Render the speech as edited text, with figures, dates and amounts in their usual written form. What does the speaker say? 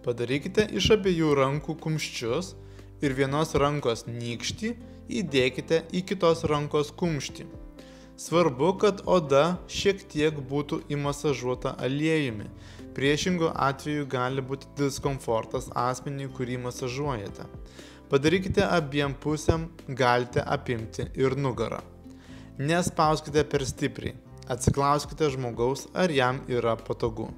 Padarykite iš abiejų rankų kumščius ir vienos rankos nykštį įdėkite į kitos rankos kumštį. Svarbu, kad oda šiek tiek būtų įmasažuota aliejumi. Priešingu atveju gali būti diskomfortas asmeniui, kurį masažuojate. Padarykite abiem pusėm, galite apimti ir nugarą. Nespauskite per stipriai. Atsiklauskite žmogaus, ar jam yra patogu.